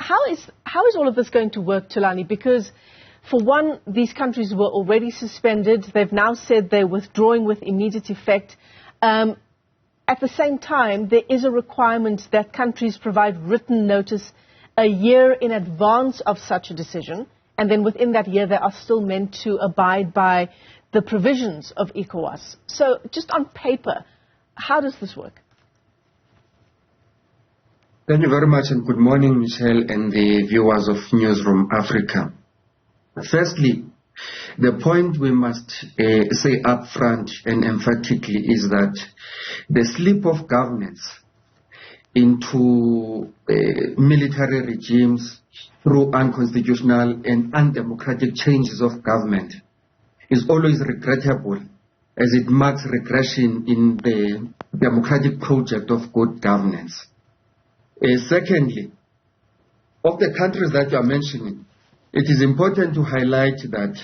how is all of this going to work, Thulani? Because, for one, these countries were already suspended. They've now said they're withdrawing with immediate effect. At the same time, there is a requirement that countries provide written notice a year in advance of such a decision, and then within that year they are still meant to abide by the provisions of Ecowas. So just on paper, how does this work? Thank you very much, and good morning, Michelle and the viewers of Newzroom Afrika. Firstly, the point we must say up front and emphatically is that the slip of governments into military regimes through unconstitutional and undemocratic changes of government is always regrettable, as it marks regression in the democratic project of good governance. Secondly, of the countries that you are mentioning, it is important to highlight that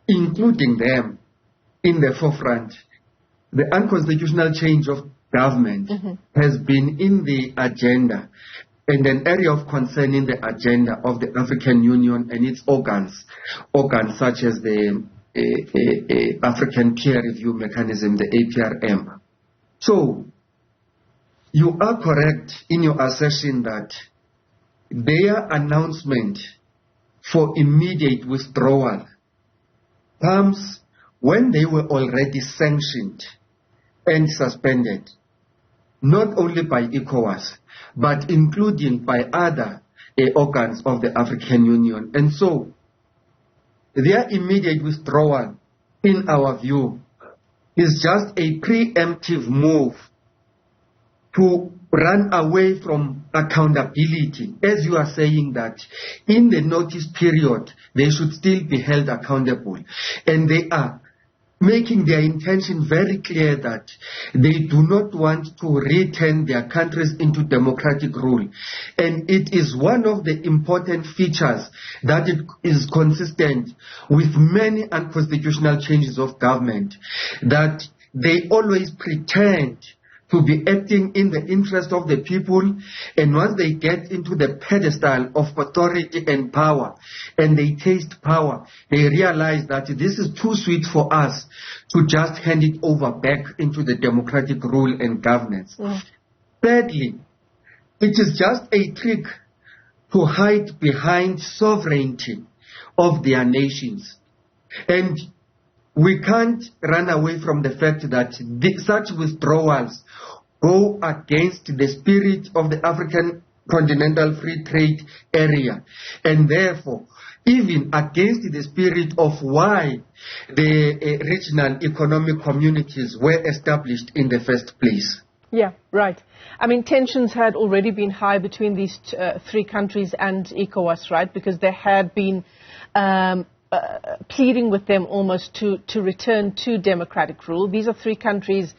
including them in the forefront, the unconstitutional change of government has been in the agenda and an area of concern in the agenda of the African Union and its organs such as the African Peer Review Mechanism, the APRM. So, you are correct in your assertion that their announcement for immediate withdrawal comes when they were already sanctioned and suspended, not only by Ecowas, but including by other organs of the African Union. And so, their immediate withdrawal, in our view, is just a preemptive move to run away from accountability, as you are saying that in the notice period, they should still be held accountable. And they are making their intention very clear that they do not want to return their countries into democratic rule. And it is one of the important features that it is consistent with many unconstitutional changes of government, that they always pretend to be acting in the interest of the people, and once they get into the pedestal of authority and power, and they taste power, they realize that this is too sweet for us to just hand it over back into the democratic rule and governance. Thirdly, it is just a trick to hide behind sovereignty of their nations. And we can't run away from the fact that such withdrawals go against the spirit of the African Continental Free Trade Area, and therefore even against the spirit of why the regional economic communities were established in the first place. Yeah, right. I mean, tensions had already been high between these three countries and ECOWAS, right? Because there had been pleading with them almost to return to democratic rule. These are three countries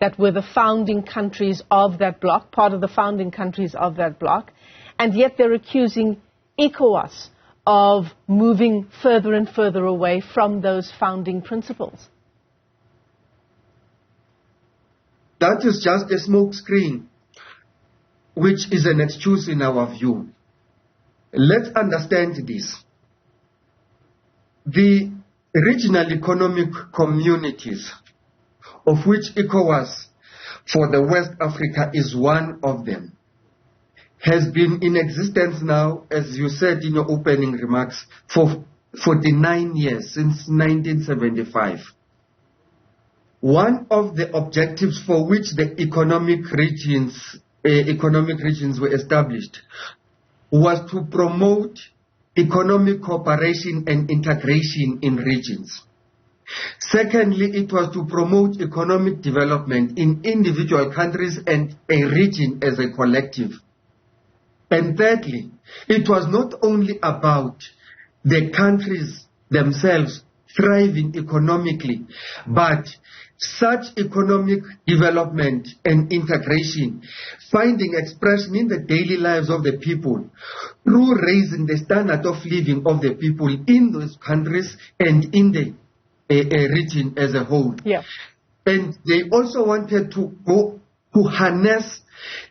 that were the founding countries of that bloc, part of the founding countries of that bloc, and yet they're accusing ECOWAS of moving further and further away from those founding principles. That is just a smokescreen, which is an excuse in our view. Let's understand this. The regional economic communities, of which ECOWAS for the West Africa is one of them, has been in existence now, as you said in your opening remarks, for 49 years, since 1975. One of the objectives for which the economic regions were established was to promote economic cooperation and integration in regions. Secondly, it was to promote economic development in individual countries and a region as a collective. And thirdly, it was not only about the countries themselves thriving economically, but such economic development and integration finding expression in the daily lives of the people through raising the standard of living of the people in those countries and in the region as a whole. Yeah. And they also wanted to go to harness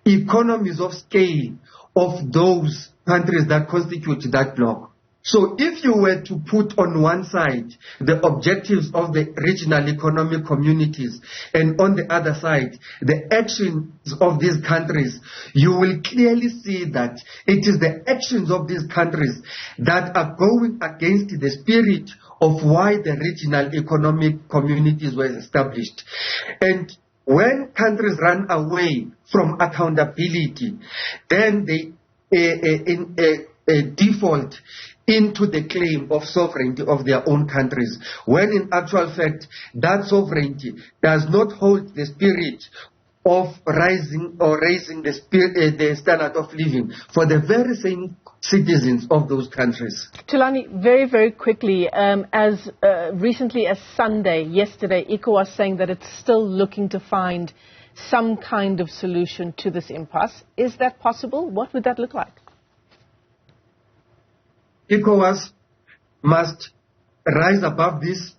economies of scale of those countries that constitute that bloc. So if you were to put on one side the objectives of the regional economic communities and on the other side the actions of these countries, you will clearly see that it is the actions of these countries that are going against the spirit of why the regional economic communities were established. And when countries run away from accountability, then they default into the claim of sovereignty of their own countries, when in actual fact that sovereignty does not hold the spirit of raising the standard of living for the very same citizens of those countries. Thulani, very, very quickly, as recently as yesterday, Ecowas saying that it's still looking to find some kind of solution to this impasse. Is that possible? What would that look like? ECOWAS must rise above this,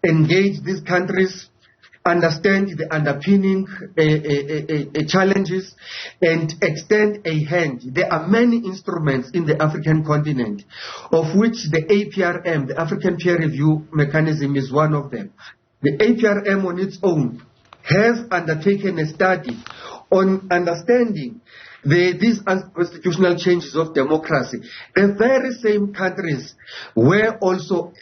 engage these countries, understand the underpinning challenges, and extend a hand. There are many instruments in the African continent, of which the APRM, the African Peer Review Mechanism, is one of them. The APRM on its own has undertaken a study on understanding these unconstitutional changes of democracy. The very same countries were also,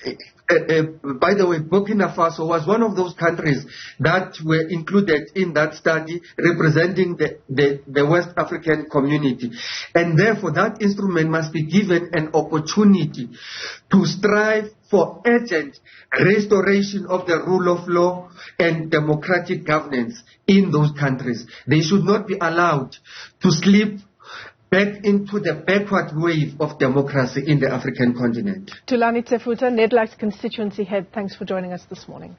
by the way, Burkina Faso was one of those countries that were included in that study representing the West African community. And therefore that instrument must be given an opportunity to strive for urgent restoration of the rule of law and democratic governance in those countries. They should not be allowed to slip back into the backward wave of democracy in the African continent. Thulani Tshefuta, NEDLAC's constituency head, thanks for joining us this morning.